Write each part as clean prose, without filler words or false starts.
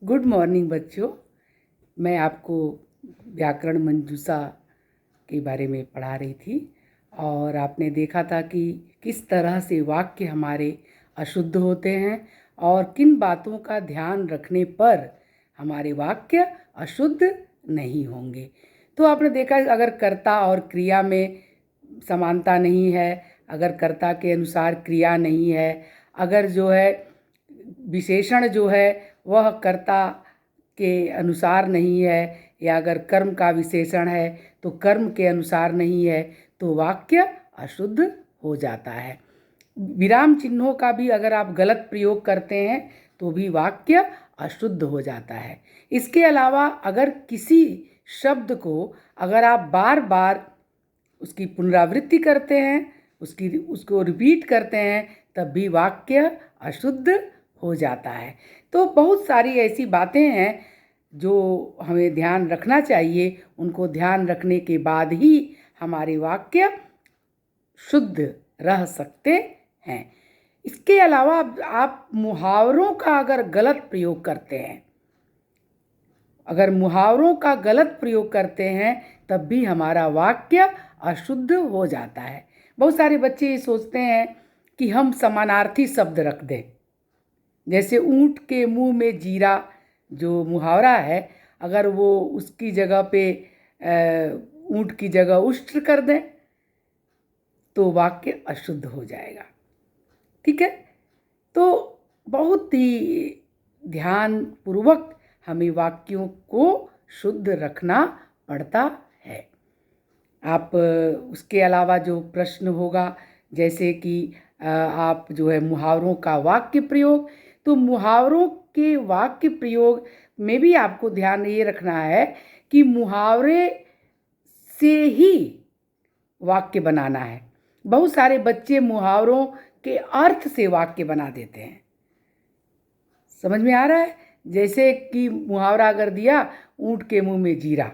Good morning बच्चों। मैं आपको व्याकरण मंजूषा के बारे में पढ़ा रही थी और आपने देखा था कि किस तरह से वाक्य हमारे अशुद्ध होते हैं और किन बातों का ध्यान रखने पर हमारे वाक्य अशुद्ध नहीं होंगे। तो आपने देखा अगर कर्ता और क्रिया में समानता नहीं है, अगर कर्ता के अनुसार क्रिया नहीं है, अगर जो है विशेषण जो है वह कर्ता के अनुसार नहीं है, या अगर कर्म का विशेषण है तो कर्म के अनुसार नहीं है, तो वाक्य अशुद्ध हो जाता है। विराम चिन्हों का भी अगर आप गलत प्रयोग करते हैं तो भी वाक्य अशुद्ध हो जाता है। इसके अलावा अगर किसी शब्द को अगर आप बार बार उसकी पुनरावृत्ति करते हैं, उसको रिपीट करते हैं, तब भी वाक्य अशुद्ध हो जाता है। तो बहुत सारी ऐसी बातें हैं जो हमें ध्यान रखना चाहिए। उनको ध्यान रखने के बाद ही हमारे वाक्य शुद्ध रह सकते हैं। इसके अलावा आप मुहावरों का अगर गलत प्रयोग करते हैं, अगर मुहावरों का गलत प्रयोग करते हैं, तब भी हमारा वाक्य अशुद्ध हो जाता है। बहुत सारे बच्चे ये सोचते हैं कि हम समानार्थी शब्द रख दें, जैसे ऊँट के मुंह में जीरा जो मुहावरा है, अगर वो उसकी जगह पे ऊँट की जगह उष्ट्र कर दें तो वाक्य अशुद्ध हो जाएगा। ठीक है, तो बहुत ही ध्यानपूर्वक हमें वाक्यों को शुद्ध रखना पड़ता है। आप उसके अलावा जो प्रश्न होगा, जैसे कि आप जो है मुहावरों का वाक्य प्रयोग, तो मुहावरों के वाक्य प्रयोग में भी आपको ध्यान ये रखना है कि मुहावरे से ही वाक्य बनाना है। बहुत सारे बच्चे मुहावरों के अर्थ से वाक्य बना देते हैं। समझ में आ रहा है? जैसे कि मुहावरा अगर दिया, ऊँट के मुंह में जीरा,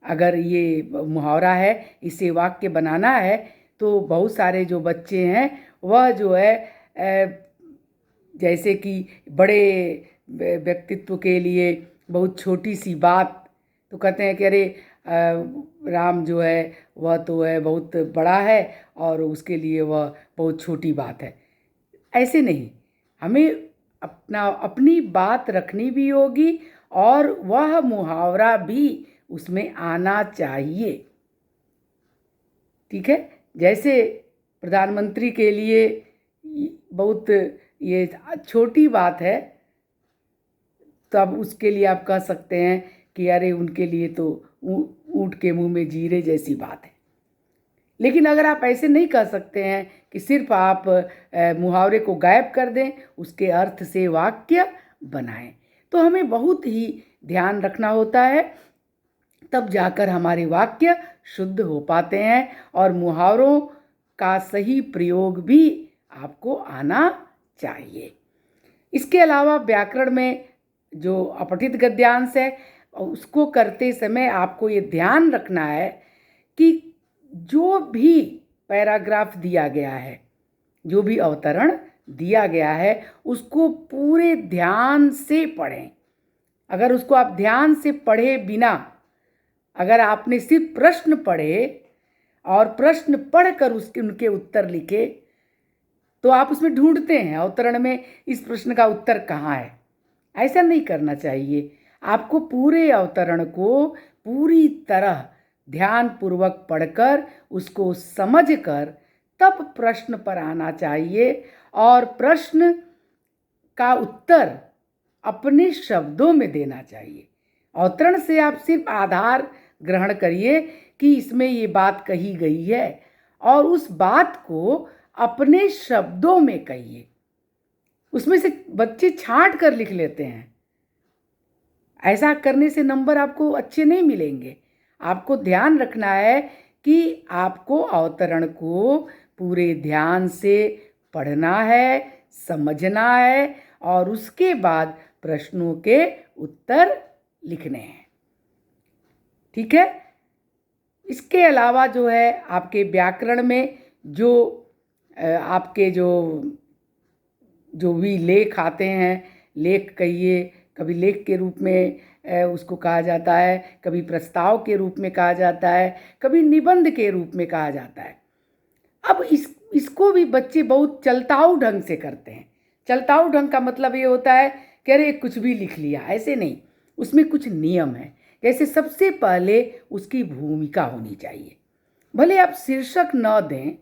अगर ये मुहावरा है, इसे वाक्य बनाना है, तो बहुत सारे जो बच्चे हैं वह जो है जैसे कि बड़े व्यक्तित्व के लिए बहुत छोटी सी बात, तो कहते हैं कि अरे राम जो है वह तो है बहुत बड़ा है और उसके लिए वह बहुत छोटी बात है। ऐसे नहीं, हमें अपनी बात रखनी भी होगी और वह मुहावरा भी उसमें आना चाहिए। ठीक है, जैसे प्रधानमंत्री के लिए बहुत ये छोटी बात है, तो अब उसके लिए आप कह सकते हैं कि अरे उनके लिए तो ऊँट के मुंह में जीरे जैसी बात है। लेकिन अगर आप ऐसे नहीं कह सकते हैं कि सिर्फ आप मुहावरे को गायब कर दें, उसके अर्थ से वाक्य बनाएं, तो हमें बहुत ही ध्यान रखना होता है, तब जाकर हमारे वाक्य शुद्ध हो पाते हैं और मुहावरों का सही प्रयोग भी आपको आना चाहिए। इसके अलावा व्याकरण में जो अपठित गद्यांश है, उसको करते समय आपको ये ध्यान रखना है कि जो भी पैराग्राफ दिया गया है, जो भी अवतरण दिया गया है, उसको पूरे ध्यान से पढ़ें। अगर उसको आप ध्यान से पढ़े बिना, अगर आपने सिर्फ प्रश्न पढ़े और प्रश्न पढ़कर उनके उत्तर लिखे, तो आप उसमें ढूंढते हैं अवतरण में इस प्रश्न का उत्तर कहाँ है। ऐसा नहीं करना चाहिए। आपको पूरे अवतरण को पूरी तरह ध्यानपूर्वक पढ़कर उसको समझकर तब प्रश्न पर आना चाहिए और प्रश्न का उत्तर अपने शब्दों में देना चाहिए। अवतरण से आप सिर्फ आधार ग्रहण करिए कि इसमें ये बात कही गई है और उस बात को अपने शब्दों में कहिए। उसमें से बच्चे छांट कर लिख लेते हैं। ऐसा करने से नंबर आपको अच्छे नहीं मिलेंगे। आपको ध्यान रखना है कि आपको अवतरण को पूरे ध्यान से पढ़ना है, समझना है और उसके बाद प्रश्नों के उत्तर लिखने हैं। ठीक है, इसके अलावा जो है आपके व्याकरण में जो आपके जो भी लेख आते हैं, लेख कहिए, कभी लेख के रूप में उसको कहा जाता है, कभी प्रस्ताव के रूप में कहा जाता है, कभी निबंध के रूप में कहा जाता है। अब इसको भी बच्चे बहुत चलताऊ ढंग से करते हैं। चलताऊ ढंग का मतलब ये होता है कि अरे कुछ भी लिख लिया, ऐसे नहीं, उसमें कुछ नियम है। जैसे सबसे पहले उसकी भूमिका होनी चाहिए। भले आप शीर्षक न दें,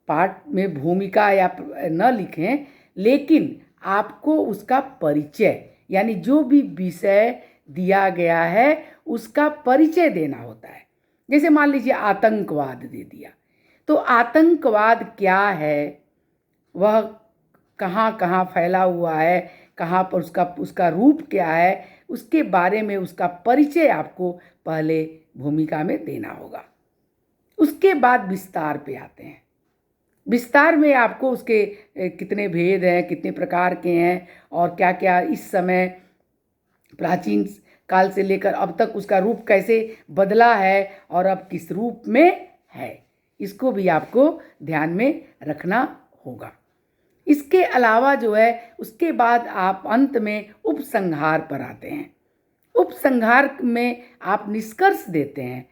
पाठ में भूमिका या न लिखें, लेकिन आपको उसका परिचय, यानी जो भी विषय दिया गया है उसका परिचय देना होता है। जैसे मान लीजिए आतंकवाद दे दिया, तो आतंकवाद क्या है, वह कहाँ कहाँ फैला हुआ है, कहाँ पर उसका रूप क्या है, उसके बारे में उसका परिचय आपको पहले भूमिका में देना होगा। उसके बाद विस्तार पे आते हैं। विस्तार में आपको उसके कितने भेद हैं, कितने प्रकार के हैं, और क्या क्या इस समय प्राचीन काल से लेकर अब तक उसका रूप कैसे बदला है और अब किस रूप में है, इसको भी आपको ध्यान में रखना होगा। इसके अलावा जो है उसके बाद आप अंत में उपसंहार पर आते हैं। उपसंहार में आप निष्कर्ष देते हैं।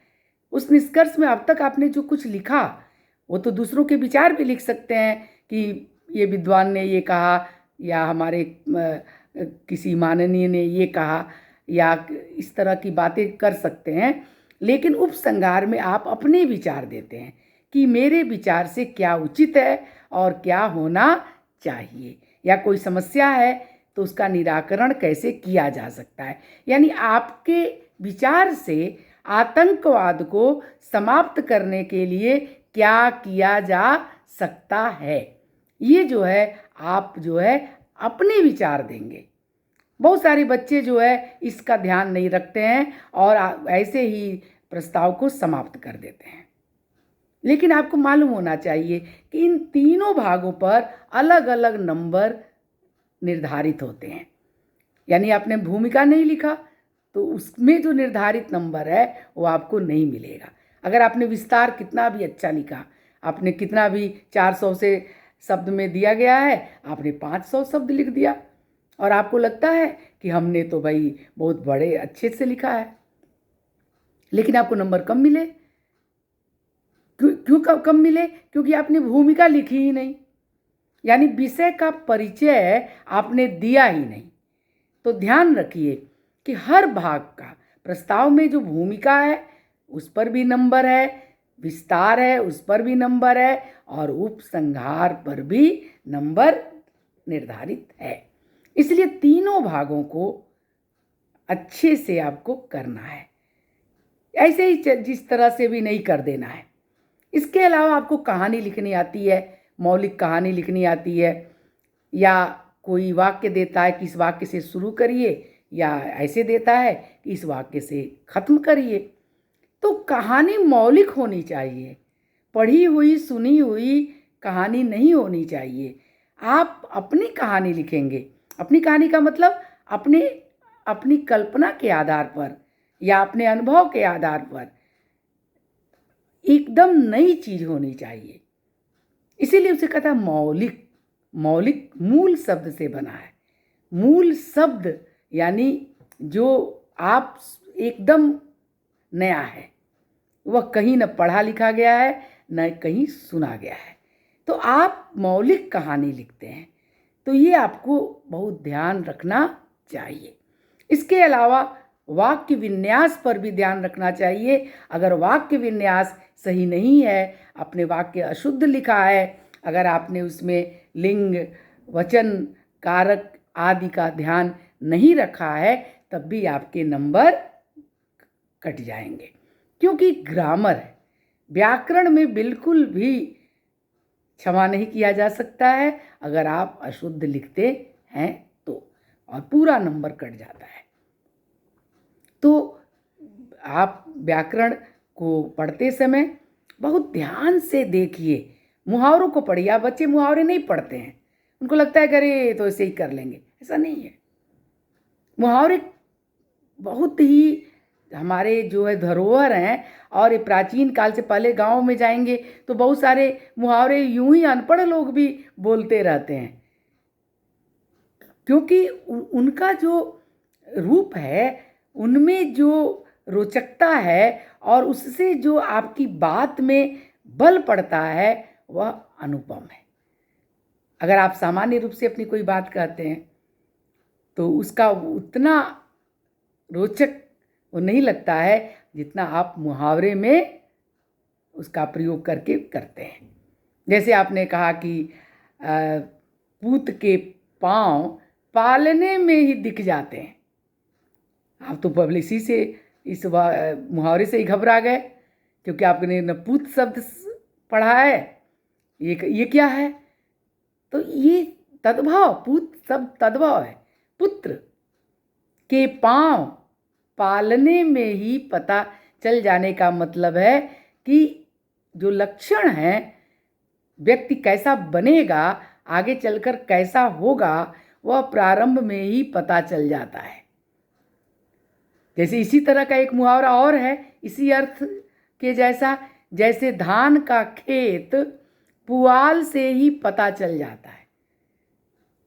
उस निष्कर्ष में अब तक आपने जो कुछ लिखा वो तो दूसरों के विचार भी लिख सकते हैं कि ये विद्वान ने ये कहा, या हमारे किसी माननीय ने ये कहा, या इस तरह की बातें कर सकते हैं। लेकिन उपसंहार में आप अपने विचार देते हैं कि मेरे विचार से क्या उचित है और क्या होना चाहिए, या कोई समस्या है तो उसका निराकरण कैसे किया जा सकता है। यानी आपके विचार से आतंकवाद को समाप्त करने के लिए क्या किया जा सकता है, ये जो है आप जो है अपने विचार देंगे। बहुत सारे बच्चे जो है इसका ध्यान नहीं रखते हैं और ऐसे ही प्रस्ताव को समाप्त कर देते हैं। लेकिन आपको मालूम होना चाहिए कि इन तीनों भागों पर अलग अलग नंबर निर्धारित होते हैं। यानी आपने भूमिका नहीं लिखा तो उसमें जो निर्धारित नंबर है वो आपको नहीं मिलेगा। अगर आपने विस्तार कितना भी अच्छा लिखा, आपने कितना भी 400 से शब्द में दिया गया है, आपने 500 शब्द लिख दिया और आपको लगता है कि हमने तो भाई बहुत बड़े अच्छे से लिखा है, लेकिन आपको नंबर कम मिले। क्यों कम मिले? क्योंकि आपने भूमिका लिखी ही नहीं, यानी विषय का परिचय आपने दिया ही नहीं। तो ध्यान रखिए कि हर भाग का प्रस्ताव में जो भूमिका है उस पर भी नंबर है, विस्तार है उस पर भी नंबर है, और उपसंहार पर भी नंबर निर्धारित है। इसलिए तीनों भागों को अच्छे से आपको करना है, ऐसे ही जिस तरह से भी नहीं कर देना है। इसके अलावा आपको कहानी लिखनी आती है, मौलिक कहानी लिखनी आती है, या कोई वाक्य देता है कि इस वाक्य से शुरू करिए, या ऐसे देता है कि इस वाक्य से ख़त्म करिए, तो कहानी मौलिक होनी चाहिए। पढ़ी हुई सुनी हुई कहानी नहीं होनी चाहिए। आप अपनी कहानी लिखेंगे, अपनी कहानी का मतलब अपनी कल्पना के आधार पर या अपने अनुभव के आधार पर एकदम नई चीज होनी चाहिए। इसीलिए उसे कहता है मौलिक। मौलिक मूल शब्द से बना है। मूल शब्द यानी जो आप एकदम नया है, वह कहीं न पढ़ा लिखा गया है न कहीं सुना गया है। तो आप मौलिक कहानी लिखते हैं, तो ये आपको बहुत ध्यान रखना चाहिए। इसके अलावा वाक्य विन्यास पर भी ध्यान रखना चाहिए। अगर वाक्य विन्यास सही नहीं है, अपने वाक्य अशुद्ध लिखा है, अगर आपने उसमें लिंग, वचन, कारक आदि का ध्यान नहीं रखा है, तब भी आपके नंबर कट जाएंगे। क्योंकि ग्रामर है, व्याकरण में बिल्कुल भी क्षमा नहीं किया जा सकता है अगर आप अशुद्ध लिखते हैं तो, और पूरा नंबर कट जाता है। तो आप व्याकरण को पढ़ते समय बहुत ध्यान से देखिए, मुहावरों को पढ़िए। आप बच्चे मुहावरे नहीं पढ़ते हैं, उनको लगता है कि अरे तो ऐसे ही कर लेंगे, ऐसा नहीं है। मुहावरे बहुत ही हमारे जो है धरोहर हैं, और ये प्राचीन काल से पहले गांव में जाएंगे तो बहुत सारे मुहावरे यूं ही अनपढ़ लोग भी बोलते रहते हैं। क्योंकि उनका जो रूप है, उनमें जो रोचकता है और उससे जो आपकी बात में बल पड़ता है वह अनुपम है। अगर आप सामान्य रूप से अपनी कोई बात कहते हैं तो उसका उतना रोचक वो नहीं लगता है जितना आप मुहावरे में उसका प्रयोग करके करते हैं। जैसे आपने कहा कि पूत के पांव पालने में ही दिख जाते हैं। आप तो पब्लिसी से इस मुहावरे से ही घबरा गए, क्योंकि आपने न पूत शब्द पढ़ा है। ये क्या है? तो ये तद्भाव, पूत शब्द तद्भाव है। पुत्र के पांव पालने में ही पता चल जाने का मतलब है कि जो लक्षण है, व्यक्ति कैसा बनेगा, आगे चलकर कैसा होगा, वह प्रारंभ में ही पता चल जाता है। जैसे इसी तरह का एक मुहावरा और है इसी अर्थ के जैसा, जैसे धान का खेत पुआल से ही पता चल जाता है।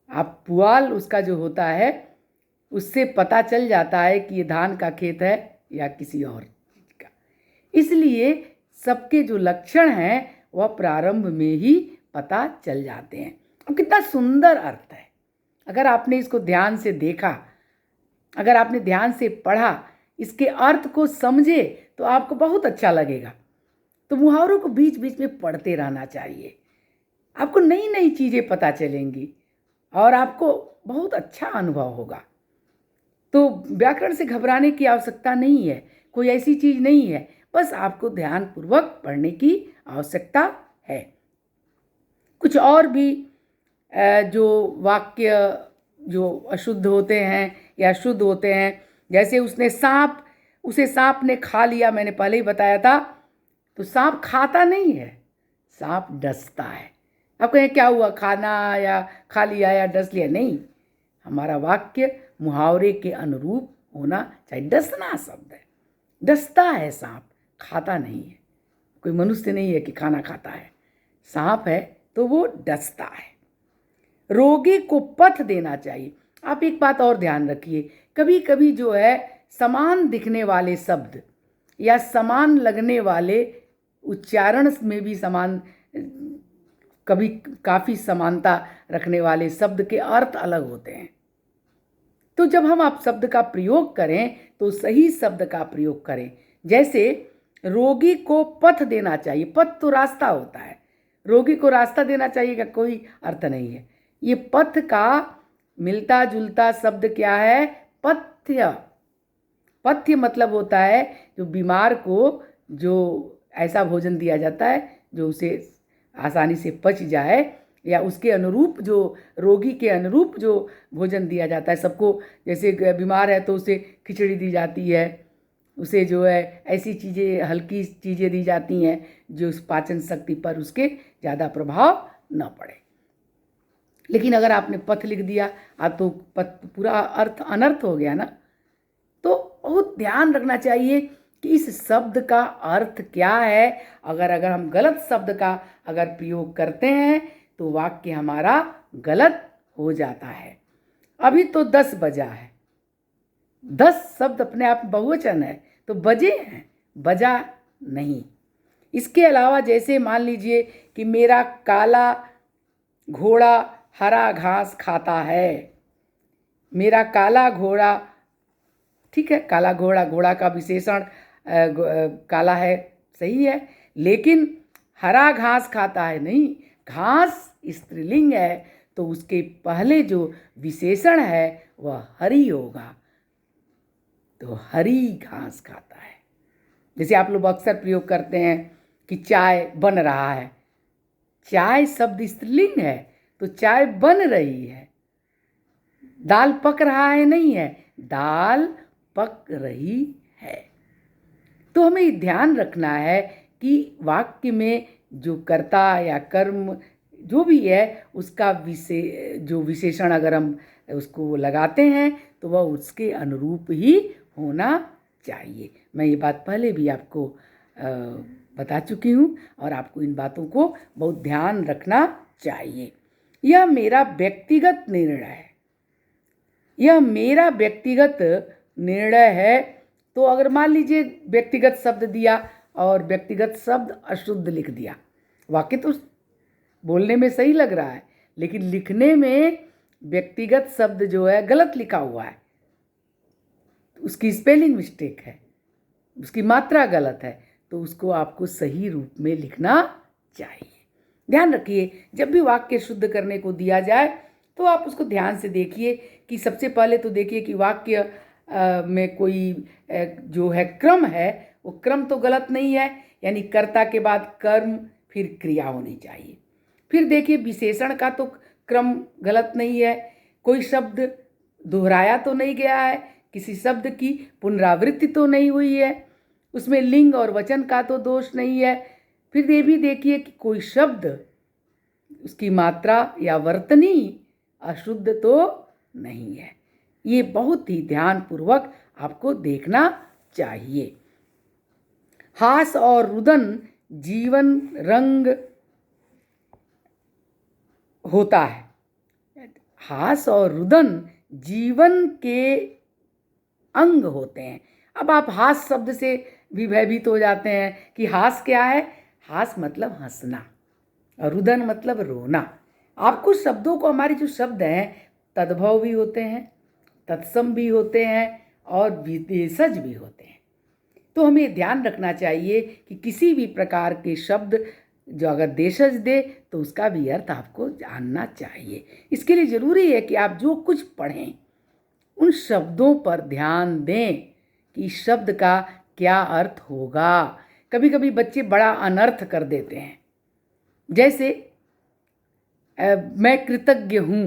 आप पुआल उसका जो होता है उससे पता चल जाता है कि ये धान का खेत है या किसी और चीज का। इसलिए सबके जो लक्षण हैं वह प्रारंभ में ही पता चल जाते हैं। अब कितना सुंदर अर्थ है। अगर आपने इसको ध्यान से देखा, अगर आपने ध्यान से पढ़ा, इसके अर्थ को समझे, तो आपको बहुत अच्छा लगेगा। तो मुहावरों को बीच बीच में पढ़ते रहना चाहिए। आपको नई नई चीज़ें पता चलेंगी और आपको बहुत अच्छा अनुभव होगा। तो व्याकरण से घबराने की आवश्यकता नहीं है, कोई ऐसी चीज़ नहीं है, बस आपको ध्यानपूर्वक पढ़ने की आवश्यकता है। कुछ और भी जो वाक्य जो अशुद्ध होते हैं या शुद्ध होते हैं, जैसे उसे सांप ने खा लिया, मैंने पहले ही बताया था। तो सांप खाता नहीं है, सांप डसता है। अब कहें क्या हुआ, खाना या खा लिया या डस लिया? नहीं, हमारा वाक्य मुहावरे के अनुरूप होना चाहिए। डसना शब्द है, डसता है सांप, खाता नहीं है। कोई मनुष्य नहीं है कि खाना खाता है, सांप है तो वो डसता है। रोगी को पथ देना चाहिए। आप एक बात और ध्यान रखिए, कभी कभी जो है समान दिखने वाले शब्द या समान लगने वाले उच्चारण में भी कभी काफ़ी समानता रखने वाले शब्द के अर्थ अलग होते हैं। तो जब हम आप शब्द का प्रयोग करें तो सही शब्द का प्रयोग करें। जैसे रोगी को पथ देना चाहिए, पथ तो रास्ता होता है, रोगी को रास्ता देना चाहिए का कोई अर्थ नहीं है। ये पथ का मिलता जुलता शब्द क्या है? पथ्य। पथ्य मतलब होता है जो बीमार को जो ऐसा भोजन दिया जाता है जो उसे आसानी से पच जाए, या उसके अनुरूप जो रोगी के अनुरूप जो भोजन दिया जाता है। सबको जैसे बीमार है तो उसे खिचड़ी दी जाती है, उसे जो है ऐसी चीज़ें, हल्की चीज़ें दी जाती हैं जो उस पाचन शक्ति पर उसके ज़्यादा प्रभाव न पड़े। लेकिन अगर आपने पथ लिख दिया तो पथ पूरा अर्थ अनर्थ हो गया ना। तो बहुत ध्यान रखना चाहिए कि इस शब्द का अर्थ क्या है। अगर हम गलत शब्द का अगर प्रयोग करते हैं तो वाक्य हमारा गलत हो जाता है। अभी तो 10 बजा है, 10 शब्द अपने आप बहुवचन है तो बजे हैं, बजा नहीं। इसके अलावा जैसे मान लीजिए कि मेरा काला घोड़ा हरा घास खाता है। मेरा काला घोड़ा, ठीक है, काला घोड़ा, घोड़ा का विशेषण काला है, सही है, लेकिन हरा घास खाता है नहीं। घास स्त्रीलिंग है तो उसके पहले जो विशेषण है वह हरी होगा, तो हरी घास खाता है। जैसे आप लोग अक्सर प्रयोग करते हैं कि चाय बन रहा है, चाय शब्द स्त्रीलिंग है तो चाय बन रही है। दाल पक रहा है नहीं है, दाल पक रही है। तो हमें ध्यान रखना है कि वाक्य में जो कर्ता या कर्म जो भी है उसका जो विशेषण अगर हम उसको लगाते हैं तो वह उसके अनुरूप ही होना चाहिए। मैं ये बात पहले भी आपको बता चुकी हूँ और आपको इन बातों को बहुत ध्यान रखना चाहिए। यह मेरा व्यक्तिगत निर्णय है। यह मेरा व्यक्तिगत निर्णय है। तो अगर मान लीजिए व्यक्तिगत शब्द दिया और व्यक्तिगत शब्द अशुद्ध लिख दिया, वाक्य तो बोलने में सही लग रहा है लेकिन लिखने में व्यक्तिगत शब्द जो है गलत लिखा हुआ है, उसकी स्पेलिंग मिस्टेक है, उसकी मात्रा गलत है, तो उसको आपको सही रूप में लिखना चाहिए। ध्यान रखिए, जब भी वाक्य शुद्ध करने को दिया जाए तो आप उसको ध्यान से देखिए कि सबसे पहले तो देखिए कि वाक्य में कोई जो है क्रम है वो क्रम तो गलत नहीं है, यानी कर्ता के बाद कर्म फिर क्रिया होनी चाहिए। फिर देखिए विशेषण का तो क्रम गलत नहीं है, कोई शब्द दोहराया तो नहीं गया है, किसी शब्द की पुनरावृत्ति तो नहीं हुई है, उसमें लिंग और वचन का तो दोष नहीं है। फिर ये भी देखिए कि कोई शब्द उसकी मात्रा या वर्तनी अशुद्ध तो नहीं है। ये बहुत ही ध्यानपूर्वक आपको देखना चाहिए। हास और रुदन जीवन रंग होता है। हास और रुदन जीवन के अंग होते हैं। अब आप हास शब्द से भी भयभीत हो जाते हैं कि हास क्या है। हास मतलब हंसना और रुदन मतलब रोना। आपको शब्दों को, हमारे जो शब्द हैं तद्भव भी होते हैं, तत्सम भी होते हैं और विदेशज भी होते हैं। तो हमें ध्यान रखना चाहिए कि किसी भी प्रकार के शब्द जो अगर देशज दे तो उसका भी अर्थ आपको जानना चाहिए। इसके लिए ज़रूरी है कि आप जो कुछ पढ़ें उन शब्दों पर ध्यान दें कि शब्द का क्या अर्थ होगा। कभी कभी बच्चे बड़ा अनर्थ कर देते हैं, जैसे मैं कृतज्ञ हूँ।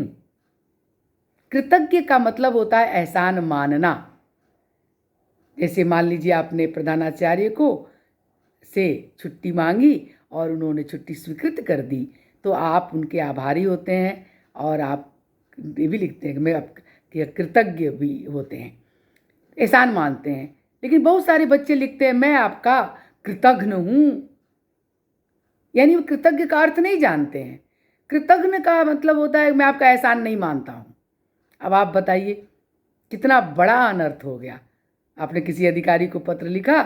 कृतज्ञ का मतलब होता है एहसान मानना। जैसे मान लीजिए आपने प्रधानाचार्य को से छुट्टी मांगी और उन्होंने छुट्टी स्वीकृत कर दी, तो आप उनके आभारी होते हैं और आप ये भी लिखते हैं कि मैं आपके कृतज्ञ भी होते हैं, एहसान मानते हैं। लेकिन बहुत सारे बच्चे लिखते हैं मैं आपका कृतज्ञ हूँ, यानी वो कृतज्ञ का अर्थ नहीं जानते हैं। कृतज्ञ का मतलब होता है मैं आपका एहसान नहीं मानता हूँ। अब आप बताइए कितना बड़ा अनर्थ हो गया। आपने किसी अधिकारी को पत्र लिखा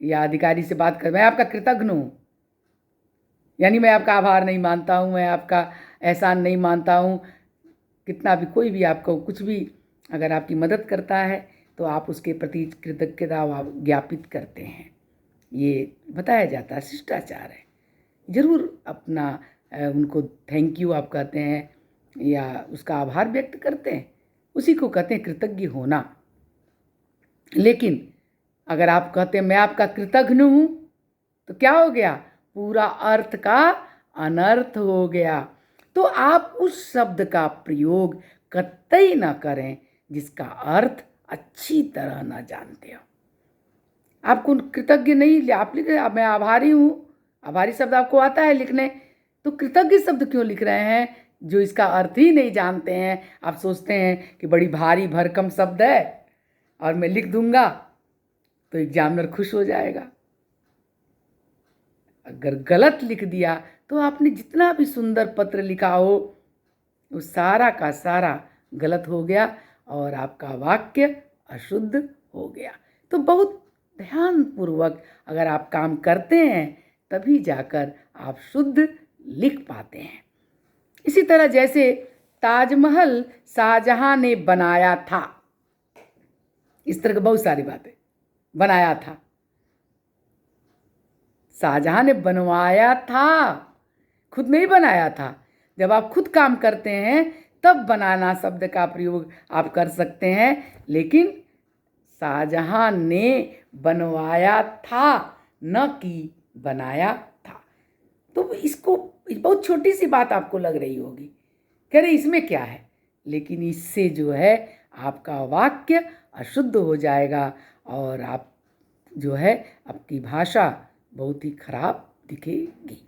या अधिकारी से बात कर, मैं आपका कृतज्ञ हूँ, यानी मैं आपका आभार नहीं मानता हूँ, मैं आपका एहसान नहीं मानता हूँ। कितना भी कोई भी आपको कुछ भी अगर आपकी मदद करता है तो आप उसके प्रति कृतज्ञता ज्ञापित करते हैं। ये बताया जाता है, शिष्टाचार है। ज़रूर अपना उनको थैंक यू आप कहते हैं या उसका आभार व्यक्त करते हैं, उसी को कहते हैं कृतज्ञ होना। लेकिन अगर आप कहते हैं मैं आपका कृतज्ञ हूँ तो क्या हो गया, पूरा अर्थ का अनर्थ हो गया। तो आप उस शब्द का प्रयोग कतई न करें जिसका अर्थ अच्छी तरह न जानते हो। आपको कृतज्ञ नहीं, आप लिख रहे मैं आभारी हूँ, आभारी शब्द आपको आता है लिखने, तो कृतज्ञ शब्द क्यों लिख रहे हैं जो इसका अर्थ ही नहीं जानते हैं। आप सोचते हैं कि बड़ी भारी भरकम शब्द है और मैं लिख दूंगा तो एग्जामिनर खुश हो जाएगा। अगर गलत लिख दिया तो आपने जितना भी सुंदर पत्र लिखा हो वो सारा का सारा गलत हो गया और आपका वाक्य अशुद्ध हो गया। तो बहुत ध्यानपूर्वक अगर आप काम करते हैं तभी जाकर आप शुद्ध लिख पाते हैं। इसी तरह जैसे ताजमहल शाहजहां ने बनाया था, इस तरह की बहुत सारी बातें। बनाया था, शाहजहां ने बनवाया था, खुद नहीं बनाया था। जब आप खुद काम करते हैं तब बनाना शब्द का प्रयोग आप कर सकते हैं, लेकिन शाहजहां ने बनवाया था न कि बनाया था। तो इसको बहुत छोटी सी बात आपको लग रही होगी, कह रहे इसमें क्या है, लेकिन इससे जो है आपका वाक्य अशुद्ध हो जाएगा और आप जो है आपकी भाषा बहुत ही खराब दिखेगी।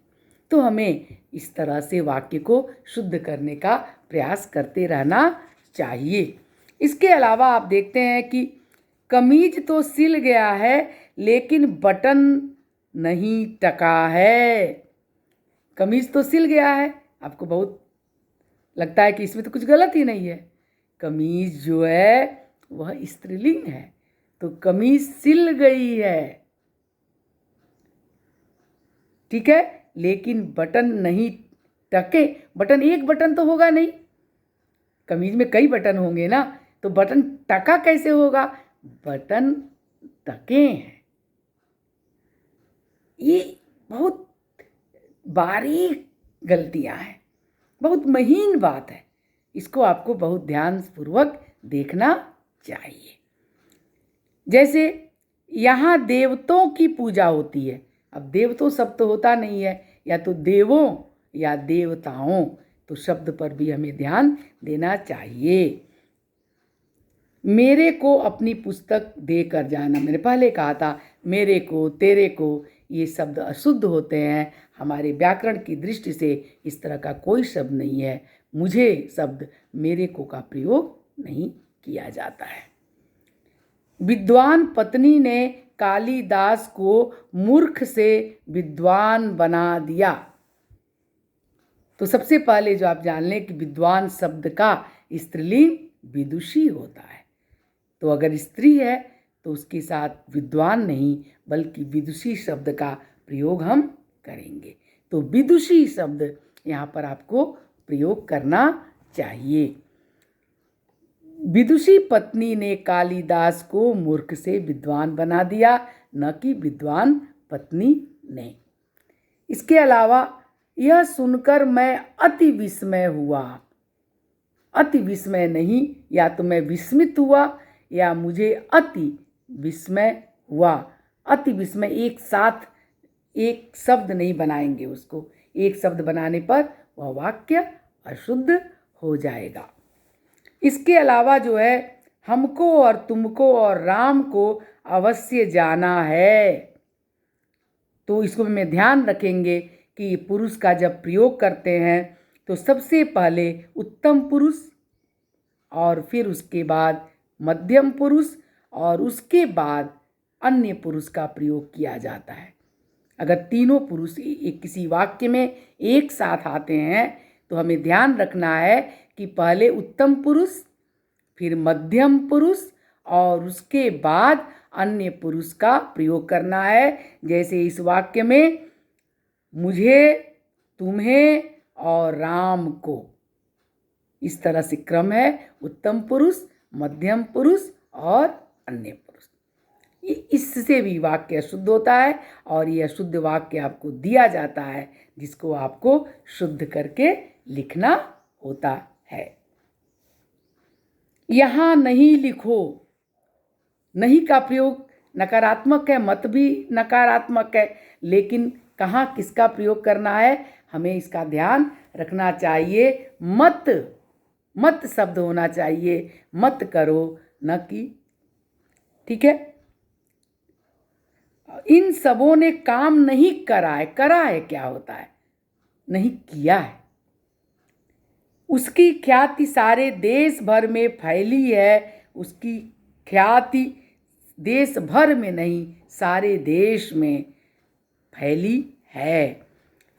तो हमें इस तरह से वाक्य को शुद्ध करने का प्रयास करते रहना चाहिए। इसके अलावा आप देखते हैं कि कमीज तो सिल गया है लेकिन बटन नहीं टका है। कमीज तो सिल गया है, आपको बहुत लगता है कि इसमें तो कुछ गलत ही नहीं है। कमीज जो है वह स्त्रीलिंग है, तो कमीज सिल गई है, ठीक है। लेकिन बटन नहीं टके, बटन एक बटन तो होगा नहीं, कमीज में कई बटन होंगे ना, तो बटन टका कैसे होगा? बटन टके हैं। ये बहुत बारीक गलतियां हैं, बहुत महीन बात है, इसको आपको बहुत ध्यानपूर्वक देखना चाहिए। जैसे यहाँ देवताओं की पूजा होती है, अब देवताओं शब्द तो होता नहीं है, या तो देवों या देवताओं, तो शब्द पर भी हमें ध्यान देना चाहिए। मेरे को अपनी पुस्तक देकर जाना, मैंने पहले कहा था मेरे को, तेरे को, ये शब्द अशुद्ध होते हैं। हमारे व्याकरण की दृष्टि से इस तरह का कोई शब्द नहीं है। मुझे शब्द मेरे को का प्रयोग नहीं किया जाता है। विद्वान पत्नी ने कालिदास को मूर्ख से विद्वान बना दिया। तो सबसे पहले जो आप जान लें कि विद्वान शब्द का स्त्रीलिंग विदुषी होता है, तो अगर स्त्री है तो उसके साथ विद्वान नहीं बल्कि विदुषी शब्द का प्रयोग हम करेंगे। तो विदुषी शब्द यहाँ पर आपको प्रयोग करना चाहिए। विदुषी पत्नी ने कालिदास को मूर्ख से विद्वान बना दिया, न कि विद्वान पत्नी ने। इसके अलावा यह सुनकर मैं अति विस्मय हुआ, अति विस्मय नहीं, या तो मैं विस्मित हुआ या मुझे अति विस्मय हुआ। अति विस्मय एक साथ एक शब्द नहीं बनाएंगे, उसको एक शब्द बनाने पर वह वाक्य अशुद्ध हो जाएगा। इसके अलावा जो है हमको और तुमको और राम को अवश्य जाना है, तो इसको हमें ध्यान रखेंगे कि पुरुष का जब प्रयोग करते हैं तो सबसे पहले उत्तम पुरुष और फिर उसके बाद मध्यम पुरुष और उसके बाद अन्य पुरुष का प्रयोग किया जाता है। अगर तीनों पुरुष किसी वाक्य में एक साथ आते हैं तो हमें ध्यान रखना है कि पहले उत्तम पुरुष, फिर मध्यम पुरुष और उसके बाद अन्य पुरुष का प्रयोग करना है। जैसे इस वाक्य में मुझे, तुम्हें और राम को, इस तरह से क्रम है, उत्तम पुरुष, मध्यम पुरुष और अन्य पुरुष। इससे भी वाक्य शुद्ध होता है और यह शुद्ध वाक्य आपको दिया जाता है जिसको आपको शुद्ध करके लिखना होता है। यहाँ नहीं लिखो, नहीं का प्रयोग नकारात्मक है, मत भी नकारात्मक है, लेकिन कहाँ किसका प्रयोग करना है हमें इसका ध्यान रखना चाहिए। मत, मत शब्द होना चाहिए, मत करो, न कि, ठीक है। इन सबों ने काम नहीं करा है, करा है क्या होता है, नहीं किया है। उसकी ख्याति सारे देश भर में फैली है, उसकी ख्याति देश भर में नहीं सारे देश में फैली है।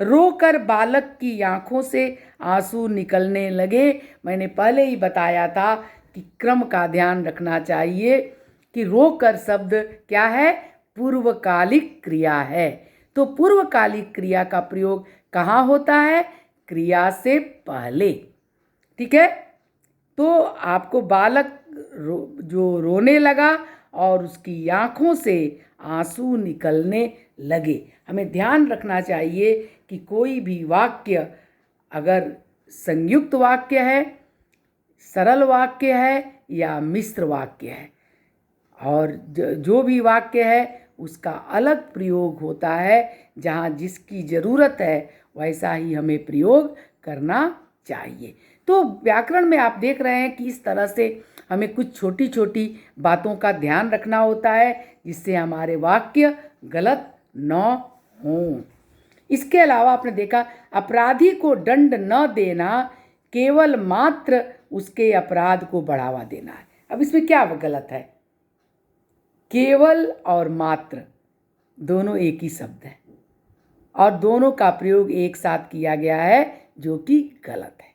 रोकर बालक की आंखों से आंसू निकलने लगे। मैंने पहले ही बताया था कि क्रम का ध्यान रखना चाहिए कि रोकर शब्द क्या है, पूर्वकालिक क्रिया है। तो पूर्वकालिक क्रिया का प्रयोग कहाँ होता है, क्रिया से पहले, ठीक है। तो आपको बालक जो रोने लगा और उसकी आंखों से आंसू निकलने लगे। हमें ध्यान रखना चाहिए कि कोई भी वाक्य अगर संयुक्त वाक्य है, सरल वाक्य है या मिश्र वाक्य है, और जो भी वाक्य है उसका अलग प्रयोग होता है। जहाँ जिसकी ज़रूरत है वैसा ही हमें प्रयोग करना चाहिए। तो व्याकरण में आप देख रहे हैं कि इस तरह से हमें कुछ छोटी छोटी बातों का ध्यान रखना होता है जिससे हमारे वाक्य गलत न हों। इसके अलावा आपने देखा अपराधी को दंड न देना केवल मात्र उसके अपराध को बढ़ावा देना है। अब इसमें क्या गलत है, केवल और मात्र दोनों एक ही शब्द है और दोनों का प्रयोग एक साथ किया गया है जो कि गलत है।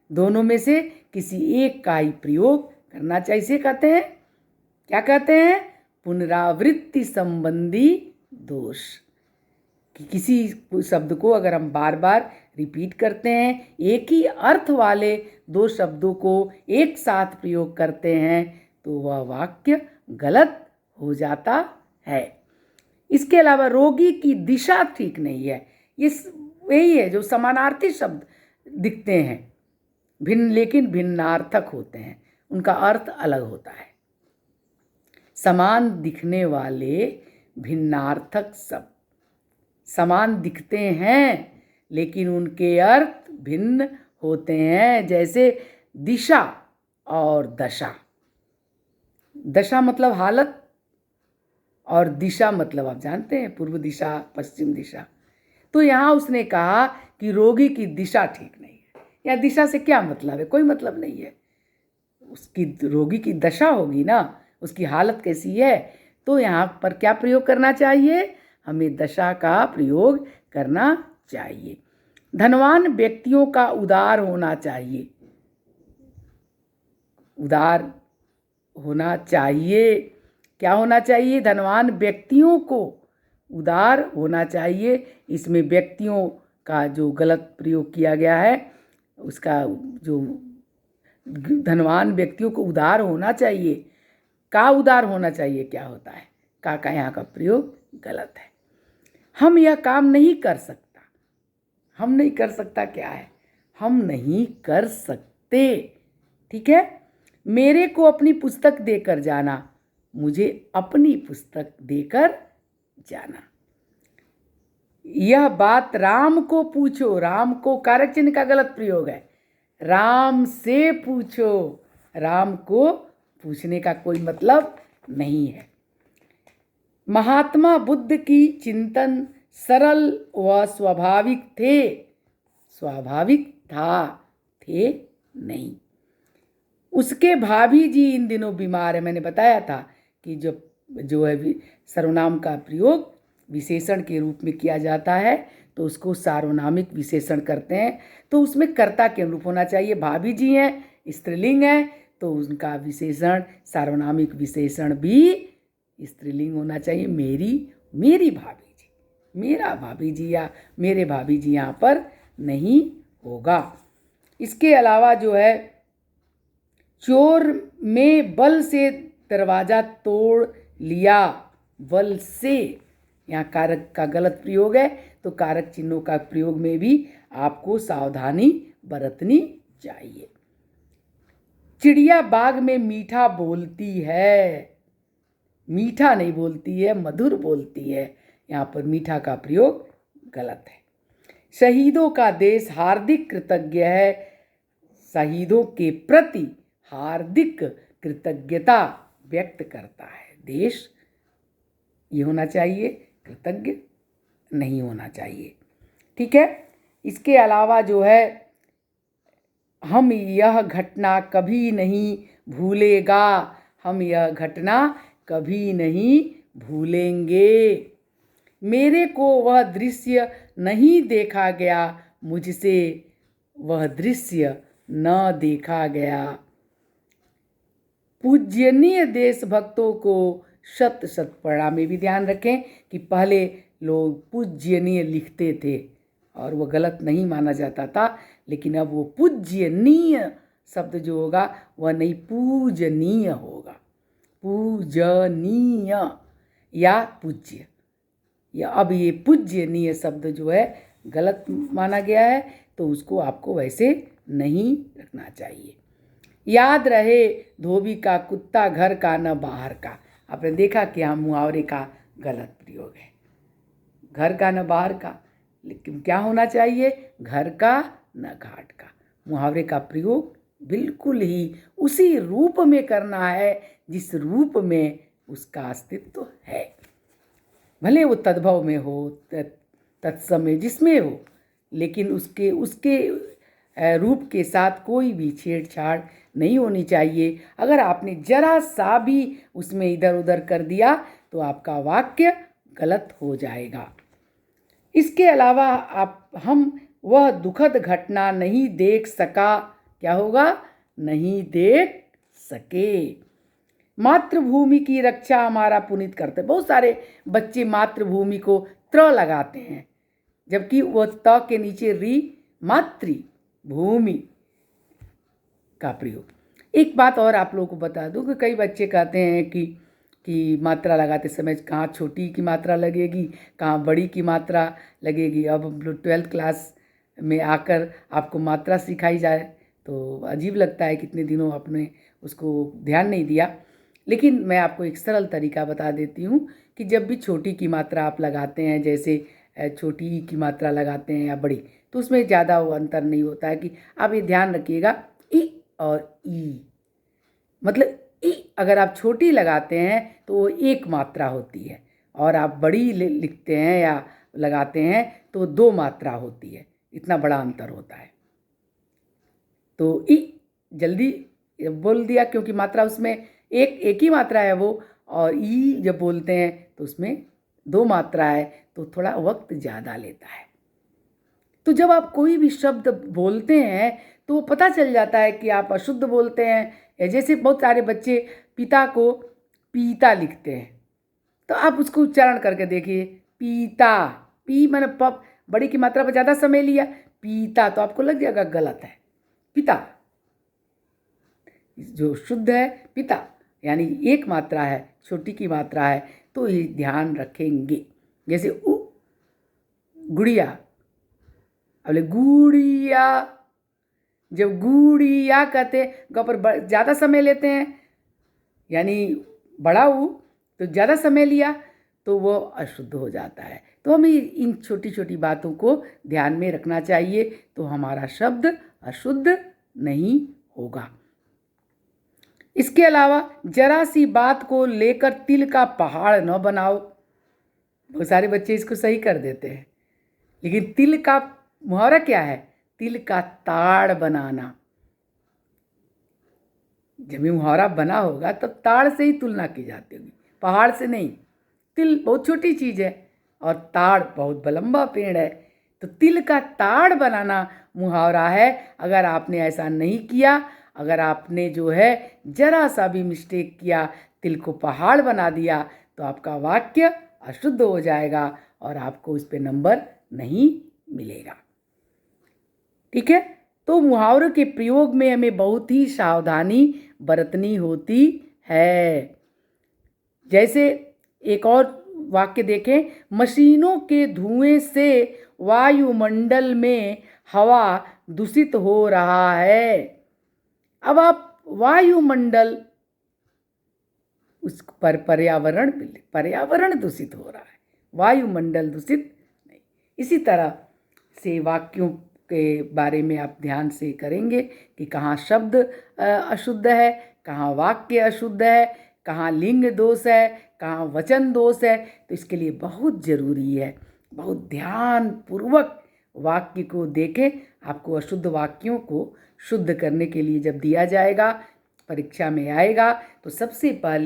दोनों में से किसी एक का ही प्रयोग करना चाहिए। इसे कहते हैं, क्या कहते हैं? पुनरावृत्ति संबंधी दोष। कि किसी शब्द को अगर हम बार बार रिपीट करते हैं, एक ही अर्थ वाले दो शब्दों को एक साथ प्रयोग करते हैं, तो वह वाक्य गलत हो जाता है। इसके अलावा रोगी की दिशा ठीक नहीं है। ये यही है जो समानार्थी शब्द दिखते हैं, भिन्न लेकिन भिन्नार्थक होते हैं, उनका अर्थ अलग होता है। समान दिखने वाले भिन्नार्थक शब्द समान दिखते हैं लेकिन उनके अर्थ भिन्न होते हैं। जैसे दिशा और दशा। दशा मतलब हालत और दिशा मतलब आप जानते हैं पूर्व दिशा, पश्चिम दिशा। तो यहाँ उसने कहा कि रोगी की दिशा ठीक नहीं है। या दिशा से क्या मतलब है? कोई मतलब नहीं है। उसकी रोगी की दशा होगी ना, उसकी हालत कैसी है। तो यहाँ पर क्या प्रयोग करना चाहिए? हमें दशा का प्रयोग करना चाहिए। धनवान व्यक्तियों का उदार होना चाहिए। उदार होना चाहिए। क्या होना चाहिए? धनवान व्यक्तियों को उदार होना चाहिए। इसमें व्यक्तियों का जो गलत प्रयोग किया गया है, उसका जो धनवान व्यक्तियों को उदार होना चाहिए, का उदार होना चाहिए क्या होता है? का यहाँ का प्रयोग गलत है। हम यह काम नहीं कर सकता। हम नहीं कर सकता क्या है? हम नहीं कर सकते। ठीक है। मेरे को अपनी पुस्तक देकर जाना, मुझे अपनी पुस्तक देकर जाना। यह बात राम को पूछो। राम को कारक चिन्ह का गलत प्रयोग है। राम से पूछो। राम को पूछने का कोई मतलब नहीं है। महात्मा बुद्ध की चिंतन सरल व स्वाभाविक थे। स्वाभाविक था, थे नहीं। उसके भाभी जी इन दिनों बीमार है। मैंने बताया था कि जो है सर्वनाम का प्रयोग विशेषण के रूप में किया जाता है तो उसको सार्वनामिक विशेषण करते हैं। तो उसमें कर्ता के अनुरूप होना चाहिए। भाभी जी हैं, स्त्रीलिंग है, तो उनका विशेषण सार्वनामिक विशेषण भी स्त्रीलिंग होना चाहिए। मेरी भाभी जी, मेरा भाभी जी या मेरे भाभी जी यहाँ पर नहीं होगा। इसके अलावा जो है, चोर में बल से दरवाजा तोड़ लिया। बल से यहाँ कारक का गलत प्रयोग है, तो कारक चिन्हों का प्रयोग में भी आपको सावधानी बरतनी चाहिए। चिड़िया बाग में मीठा बोलती है। मीठा नहीं बोलती है, मधुर बोलती है। यहाँ पर मीठा का प्रयोग गलत है। शहीदों का देश हार्दिक कृतज्ञ है। शहीदों के प्रति हार्दिक कृतज्ञता व्यक्त करता है देश। ये होना चाहिए, कृतज्ञ नहीं होना चाहिए। ठीक है। इसके अलावा जो है, हम यह घटना कभी नहीं भूलेगा। हम यह घटना कभी नहीं भूलेंगे। मेरे को वह दृश्य नहीं देखा गया, मुझसे वह दृश्य न देखा गया। पूज्यनीय देशभक्तों को शत शत प्रणाम। में भी ध्यान रखें कि पहले लोग पूज्यनीय लिखते थे और वो गलत नहीं माना जाता था, लेकिन अब वो पूज्यनीय शब्द जो होगा वह नहीं पूजनीय होगा। पूजनीय या पूज्य, या अब ये पूज्यनीय शब्द जो है गलत माना गया है, तो उसको आपको वैसे नहीं रखना चाहिए। याद रहे, धोबी का कुत्ता घर का न बाहर का। आपने देखा कि यहाँ मुहावरे का गलत प्रयोग है। घर का न बाहर का, लेकिन क्या होना चाहिए? घर का न घाट का। मुहावरे का प्रयोग बिल्कुल ही उसी रूप में करना है जिस रूप में उसका अस्तित्व है। भले वो तद्भव में हो, तत्समय जिसमें हो, लेकिन उसके रूप के साथ कोई भी छेड़छाड़ नहीं होनी चाहिए। अगर आपने जरा सा भी उसमें इधर उधर कर दिया तो आपका वाक्य गलत हो जाएगा। इसके अलावा हम वह दुखद घटना नहीं देख सका। क्या होगा? नहीं देख सके। मातृभूमि की रक्षा हमारा पुनीत करते। बहुत सारे बच्चे मातृभूमि को त्र लगाते हैं, जबकि वो त के नीचे री मातृभूमि का प्रयोग। एक बात और आप लोगों को बता दूं कि कई बच्चे कहते हैं कि मात्रा लगाते समय कहाँ छोटी की मात्रा लगेगी, कहाँ बड़ी की मात्रा लगेगी। अब 12th क्लास में आकर आपको मात्रा सिखाई जाए तो अजीब लगता है, कितने दिनों आपने उसको ध्यान नहीं दिया। लेकिन मैं आपको एक सरल तरीका बता देती हूँ कि जब भी छोटी की मात्रा आप लगाते हैं, जैसे छोटी ई की मात्रा लगाते हैं या बड़ी, तो उसमें ज़्यादा वो अंतर नहीं होता है। कि आप ये ध्यान रखिएगा, ई और ई, मतलब ई अगर आप छोटी लगाते हैं तो वो एक मात्रा होती है, और आप बड़ी लिखते हैं या लगाते हैं तो 2 मात्रा होती है। इतना बड़ा अंतर होता है। तो ई जल्दी बोल दिया क्योंकि मात्रा उसमें एक ही मात्रा है वो, और ई जब बोलते हैं तो उसमें 2 मात्रा है, तो थोड़ा वक्त ज़्यादा लेता है। तो जब आप कोई भी शब्द बोलते हैं तो पता चल जाता है कि आप अशुद्ध बोलते हैं। जैसे बहुत सारे बच्चे पिता को पीता लिखते हैं, तो आप उसको उच्चारण करके देखिए, पीता, पी मैंने पप बड़ी की मात्रा पर ज़्यादा समय लिया, पीता, तो आपको लग जाएगा गलत है। पिता जो शुद्ध है पिता, यानी एक मात्रा है, छोटी की मात्रा है, तो ये ध्यान रखेंगे। जैसे उ गुड़िया, अबले गुड़िया, जब गुड़िया कहते ग पर ज़्यादा समय लेते हैं, यानी बड़ा ऊ तो ज़्यादा समय लिया तो वो अशुद्ध हो जाता है। तो हमें इन छोटी छोटी बातों को ध्यान में रखना चाहिए, तो हमारा शब्द अशुद्ध नहीं होगा। इसके अलावा जरा सी बात को लेकर तिल का पहाड़ न बनाओ। बहुत सारे बच्चे इसको सही कर देते हैं, लेकिन तिल का मुहावरा क्या है? तिल का ताड़ बनाना। जब ये मुहावरा बना होगा तब ताड़ से ही तुलना की जाती होगी, पहाड़ से नहीं। तिल बहुत छोटी चीज़ है और ताड़ बहुत लंबा पेड़ है, तो तिल का ताड़ बनाना मुहावरा है। अगर आपने ऐसा नहीं किया, अगर आपने जो है जरा सा भी मिस्टेक किया, तिल को पहाड़ बना दिया, तो आपका वाक्य अशुद्ध हो जाएगा और आपको इस पे नंबर नहीं मिलेगा। ठीक है, तो मुहावरों के प्रयोग में हमें बहुत ही सावधानी बरतनी होती है। जैसे एक और वाक्य देखें, मशीनों के धुएं से वायुमंडल में हवा दूषित हो रहा है। अब आप वायुमंडल, उस पर पर्यावरण दूषित हो रहा है, वायुमंडल दूषित नहीं। इसी तरह से वाक्यों के बारे में आप ध्यान से करेंगे कि कहाँ शब्द अशुद्ध है, कहाँ वाक्य अशुद्ध है, कहाँ लिंग दोष है, कहाँ वचन दोष है। तो इसके लिए बहुत ज़रूरी है, बहुत ध्यान पूर्वक वाक्य को देखें। आपको अशुद्ध वाक्यों को शुद्ध करने के लिए जब दिया जाएगा, परीक्षा में आएगा, तो सबसे पहले